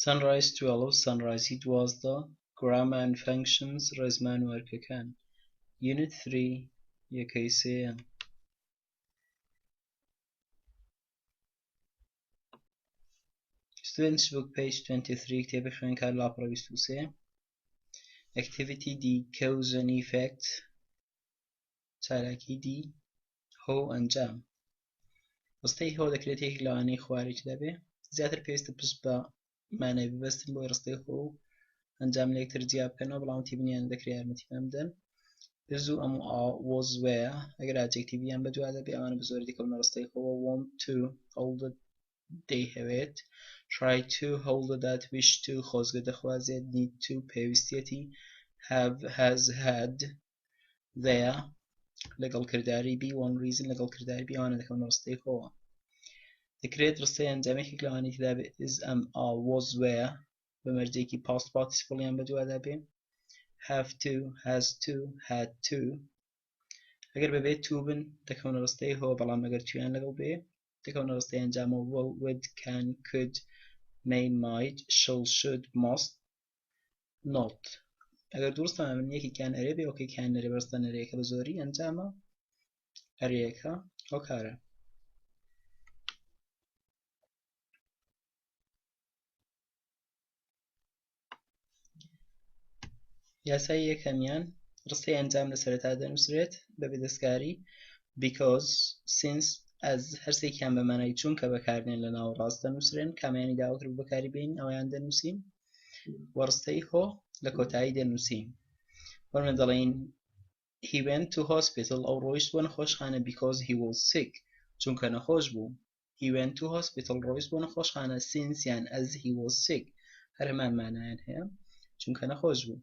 sunrise 12 sunrise 12 grammar and functions ڕێزمان وەرکەکان unit 3 یەکەی سێیان Students book page 23 کتێبی خوێندکار لاپەڕە 23 activity D cause and effect چالاکی D هۆ ئەنجام ڕستەی هۆ دەکرێت یەکێک لەوانەی خوارێکی دەبێ زیاتر پێویستە پشت بە مانای ببەستن بۆی ڕستەی هۆ ئەنجام لە یەکتر جیا بکەنەوە بەڵام تیبنیان دەکرێت یارمەتیمان بدەن بزوو ئەم was where ئەگەر ئادجێکتیڤیان بەدوا دەبێ ئەوانە بە زۆری دەکەونە ڕستەی هۆ want to hold دەیهەوێت try to hold that wish to خۆزگە دەخوازێت need to پێویستێتی have has had there لەگەڵ کردداری بی one reason لەگەڵ کردداری بی ئەوانە دەکەونە ڕستەی هۆوە دەکرێت ڕستەی ئەنجامێکێک لەوانەی تدا بێت is was where بەمەرجێکی past participle بەدوا دەبێ have to has to had to ئەگەر بەبێت to بن دەکەونە ڕستەی هۆ بەڵام ئەگەر تویان لەگەڵ بێ دەکەونە ڕستەی ئەنجامە will would can could may might shall should must not ئەگەر دووڕستەمان من یەکێکیان ئەرێ بێ ئەوکێکیان نەرێ بەڕستە نەرەیەکە بە زۆری ئەنجامە ئەرەیەکە هۆکارە یاسای یەکەمیان ڕستەی ئەنجام لە سەرەتا دەنووسرێت بە بێدەستکاری because since ئەز هەرسێکیان بە مانای چونکە بەکاردێن لە ناو ڕاست دەنووسرێن کامیانی داوەتر بەکاری بین ئەویان دەنووسین وەڕستەی هۆ لە کۆتایی دەنووسین وەرمە دەڵێن he went to hospital ئەو ڕۆیشت بۆ نەخۆشخانە because he was sick چونکە نەخۆش بوو he went to hospital ڕۆیشت بۆ نەخۆشخانە since یان as he was sick هەر هەمان مانایان هەیە چونکە نەخۆش بوو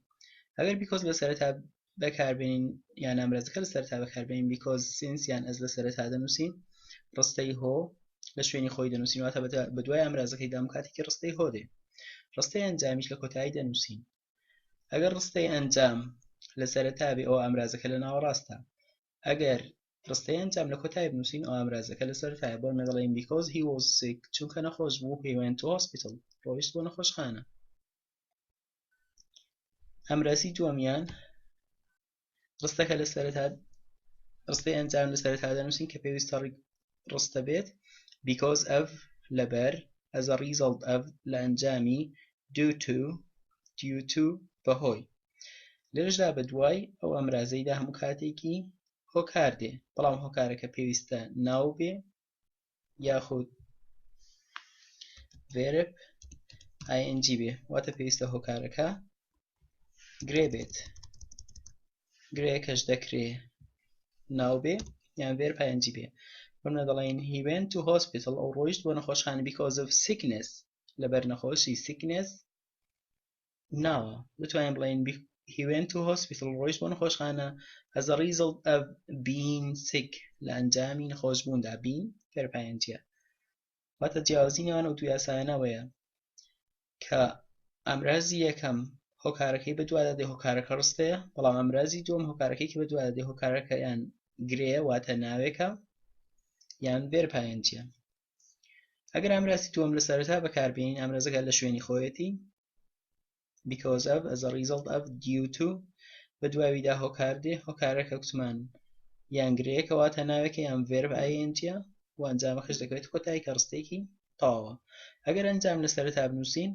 ئەگەر because لە سەرەتا بەکاربێنین یان ئامرازەکە لە سەرەتا بەکاربێنین because since یان as لە سەرەتا دەنووسین ڕستەی هۆ لە شوێنی خۆی دەنووسین واتە بە دوای ئامرازەکەی دام کاتێکی ڕستەی هۆ دێ ڕستەی ئەنجامیش لە کۆتایی دەنووسین ئەگەر ڕستەی ئەنجام لە سەرەتا بێ ئەوە ئامرازەکە لە ناوەڕاستە ئەگەر ڕستەی ئەنجام لە کۆتایی بنووسین ئەو ئامرازەکە لە سەرەتایە بۆ دەڵێن because he was sick چونکە نەخۆش بوو he went to hospital ڕۆیشت بۆ نەخۆشخانە ئەمراسی دووەمیان ڕستەکە لە سەرەتا ڕستەی ئەنجام لە سەرەتا دەنووسین کە پێویستە ڕستە بێت because of لەبەر as a result of لە ئەنجامی due to بەهۆی لێرەشدا بە دوای ئەو ئەمرازەیدا هەموو کاتێکی هۆکار دێ بەڵام هۆکارەکە پێویستە ناو بێ یاخود verb ing بێ واتە پێویستە هۆکارەکە گرێ بێت گرەیەکەش دەکرێ ناو بێ یان verb ing بێ وەرنە دەڵێن he went to hospital ئەو ڕۆیشت بۆ نەخۆشخانە because of sickness لەبەر نەخۆشی sickness ناوە دەتوانین بڵێن he went to hospital ڕۆیشت بۆ نەخۆشخانە as a result of being sick لە ئەنجامی نەخۆشبووندا being verb ing واتە جیاوازینەوەن ئەو دوو یاسایانەوەیە کە ئەمرازی یەکەم هۆکارەکەی بەدوا دەدێ هۆکارەکە ڕستەیە بەڵام ئەمرازی دووەم هۆکارەکەی کە بەدوا دەدێ هۆکارەکە یان گرەیە واتە ناوێکە یان verb ing ئەگەر ئەمراسی دووەم لە سەرەتا بەکاربێنین ئەمرازەکە لە شوێنی خۆیەتی because of as a result of due to بەدواویدا هۆکار دێ هۆکارەکە کوتمان یان گرەیەکە واتە ناوێکە یان verb ing و ئەنجامەکەش دەکەوێت کۆتایی کە ڕستێکی تەواوە ئەگەر ئەنجام لە سەرەتا بنووسین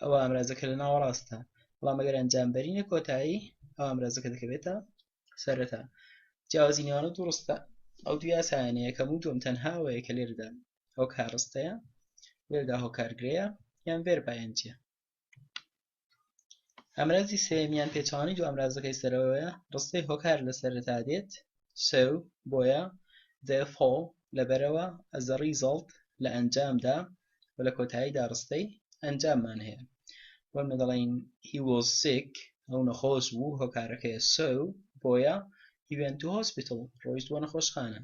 ئەوە ئامرازەکە لە ناوەڕاستە بەڵام ئەگەر ئەنجام بەرینە کۆتایی ئەو ئامرازەکە دەکەوێتە سەرەتا جیاوازینەوانە دوو ڕستە ئەو دوو یاسایانەیە کەم و دووەم تەنها ئەوەیە کە لێرەدا هۆکار ڕستەیە لێرەدا هۆکار گرەیە یان verb ing ئەمرازی سێمیان پێچەوانەی دوو ئەمرازەکەی سەرەوەیە ڕستەی هۆکار لە سەرەتا دێت so بۆیە therefore لەبەرەوە as a result لە ئەنجامدا و لە کۆتاییدا ڕستەی ئەنجاممان هەیە وەرمە دەڵێن he was sick ئەو نەخۆش بوو هۆکارەکەیە so بۆیە he went to hospital ڕۆیشت بۆ نەخۆشخانە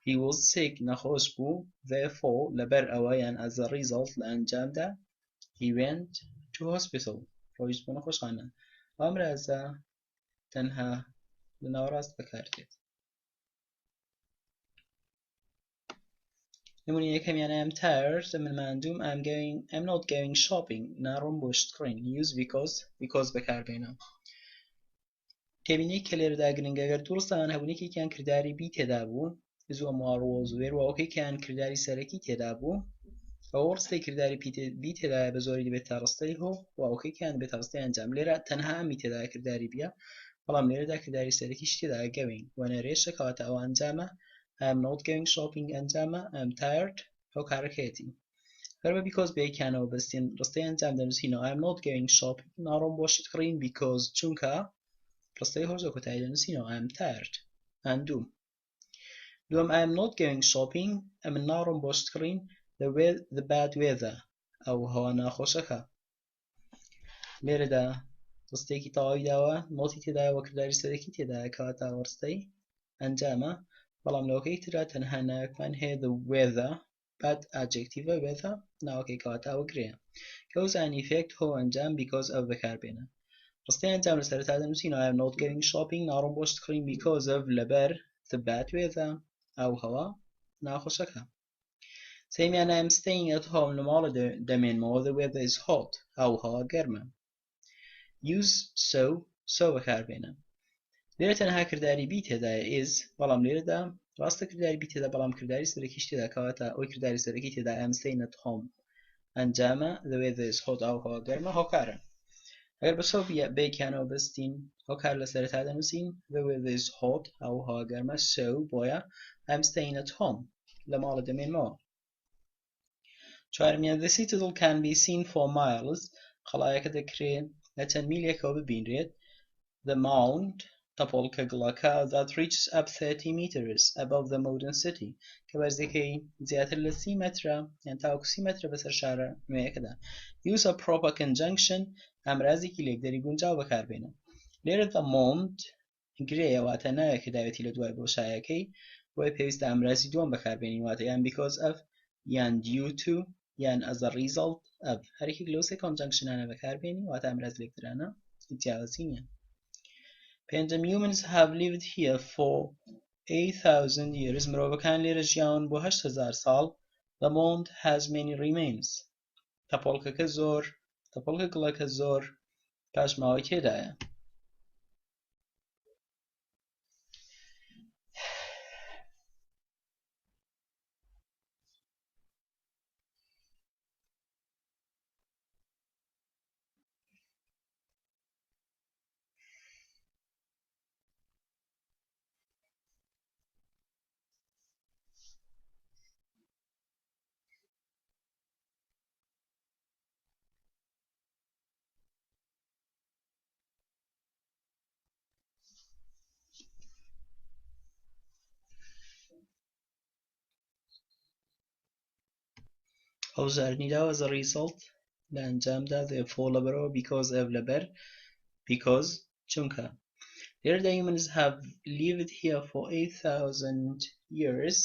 he was sick نەخۆش بوو therefore لەبەر ئەوە یان as a result لە ئەنجامدا he went to hospital ڕۆیشت بۆ نەخۆشخانە ئەمرازە تەنها لە ناوەڕاست بەکاردێت نمونه یکم یعنی I'm tired من مندوم I'm not going shopping نارم بۆشتکڕین use because بەکاربێنم تێبینی کە لێرەدا گرنگە ئەگەر دوو ڕستەوان هەبوونێکێکیان کردداری بی تێدا بوو زووە مواڕۆ زوێر واوەکەیان کردداری سەرەکی تێدا بوو ئەوە ڕستەی کردداری بی تێدایە بە زۆری دەبێت تا ڕستەی هۆ واوەکەیان بێت ڕستەی ئەنجام لێرە تەنها ئەمی تێدا کردداری بیە بەڵام لێرەدا کردداری سەرەکیش تێدا going وەنەرێشە کەواتە ئەوە ئەنجامە I'm not going shopping ئەنجامە I'm tired ئەو کارەکەیەتی هەر بە because بەیەکیانەوە بەستین ڕستەی ئەنجام دەنووسینەوە I'm not going shopping ناڕۆم بۆ شت کڕین because چونکە ڕستەی هۆزە کۆتایی دەنووسینەوە I'm tired ماندووم دووەم I'm not going shopping ئەمن ناڕۆم بۆ شت کڕین the bad weather ئەو هەوا ناخۆشەکە لێرەدا ڕستەیەکی تەواوی داوە نۆتی تێدایە وە کردداری سەرەکی تێدایە کەواتە ڕستەی ئەنجامە بەڵام لەوەکەی ترا تەنها ناوێکمان هەیە the weather bad adjective weather ناوەکەی کەواتە ئەوە گرەیە cause and effect هۆ ئەنجام because ئەو بەکاربێنە ڕستەی ئەنجام لە سەرەتا دەنووسینەوە I'm not going shopping ناڕۆم بۆ شت کڕین because of لەبەر the bad weather ئەو هەوا ناخۆشەکە سەیمیان I'm staying at home لە ماڵە دەمێنمەوە the weather is hot ئەو هەوا گەرمە use so بەکاربێنە لێرە تەنها کردداری بی تێدایە is بەڵام لێرەدا ڕاستە کردداری بی تێدا بەڵام کردداری سەرەکیش تێدا کەواتە ئەوی کردداری سەرەکی تێدا I'm staying at home ئەنجامە the weather is hot ئەو هەوا گەرمە هۆکارە ئەگەر بە سەو بەیەکیانەوە بەستین هۆکار لە سەرەتا دەنووسین the weather is hot ئەو هەوا گەرمە so بۆیە I'm staying at home لە ماڵە دەمێنمەوە چوارمیان the citadel can be seen for miles قەڵایەکە دەکرێت لە چەند میلێکەوە ببینرێت the mound تەپۆڵکە گڵەکە that reaches up 30 meters above the modern city کە بەرزەکەی زیاتر لە 30 مەترە یان تاوەکو 30 مەترە بەسەر شارە نوێیەکەدا use a proper conjunction ئامرازێکی لێکدەری گونجاو بەکاربێنە لێرە the mound گرەیە واتە ناوێک کە داوێتی لە دوای بۆشایەکەی بۆیە پێویستە ئامرازی دووەم بەکاربێنین واتە یان because of یان due to یان as a result of هەرێکێک لەو سێ conjunctionانە بەکاربێنین واتە ئامراز لێکدرانە جیاوازی نییە پێنجەم humans have lived here for 8,000 years مرۆڤەکان لێرە ژیاون بۆ 8,000 ساڵ the mound has many remains تەپۆڵکە گڵەکە زۆر پاشماوەی تێدایە ئەو زارنیداوە as a result لە ئەنجامدا therefore لەبەرەوە because of لەبەر because چونکە لێرەدا humans have lived here for 8,000 years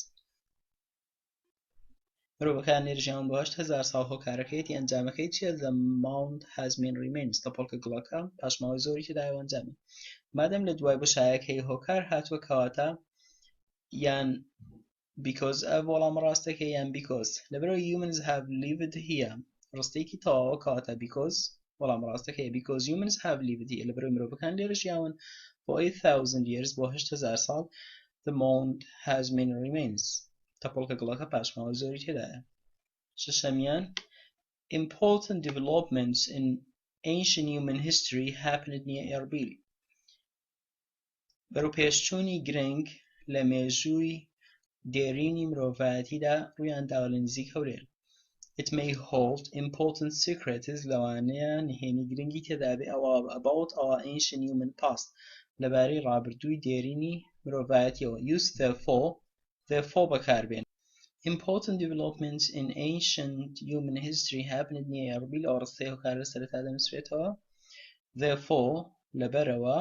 مرۆڤەکان لێرە ژیاون بۆ 8,000 ساڵ هۆکارەکەیەتی ئەنجامەکەی چییە the mound has many remains تەپۆڵکە گڵەکە پاشماوەی زۆری تێدایەوە ئەنجامی مادەم لە دوای بۆشایەکەی هۆکار هاتووە کەواتە یان because of وەڵام ڕاستەکە یان because لەبەرەوە humans have lived here ڕستەیەکی تەواوە کەواتە because وەڵام ڕاستەکەیە because humans have lived here لەبەرەوەی مرۆڤەکان لێرە ژیاون بۆ 8,000 years بۆ 8,000 ساڵ the mound has many remains تەپۆڵکە گڵەکە پاشماوەی زۆری تێدایە شەشەمیان important developments in ancient human history happened near Erbil بەروپێشچوونی گرنگ لە مێژووی دێرینی مرۆڤایەتیدا ڕوویانداوە لە نزیک هەورێر It may hold important secrets لەوانەیە نهێنی گرنگی تێدا بێ about our ancient human past لەبارەی ڕابردووی دێرینی مرۆڤایەتیەوە use therefore بەکاربێن Important developments in ancient human history happened near Erbil ئەو ڕستەی هۆکار لە سەرەتا دەنووسرێتەوە therefore لەبەرەوە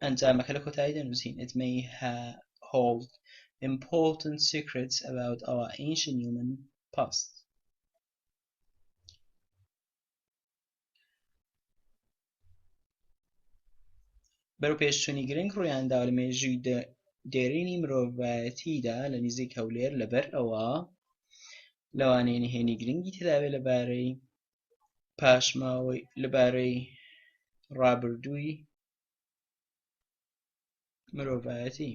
ئەنجامەکە لە کۆتایی دەنووسین It may hold important secrets about our ancient human past. بەروپێشچوونی گرنگ ڕوویانداوە لە مێژووی دێرینی مرۆڤایەتیدا لە نزیک هەولێر لەبەر ئەوە لەوانەیە نهێنی گرنگی تێدابێت لەبارەی پاشماوەی لەبارەی ڕابردووی مرۆڤایەتی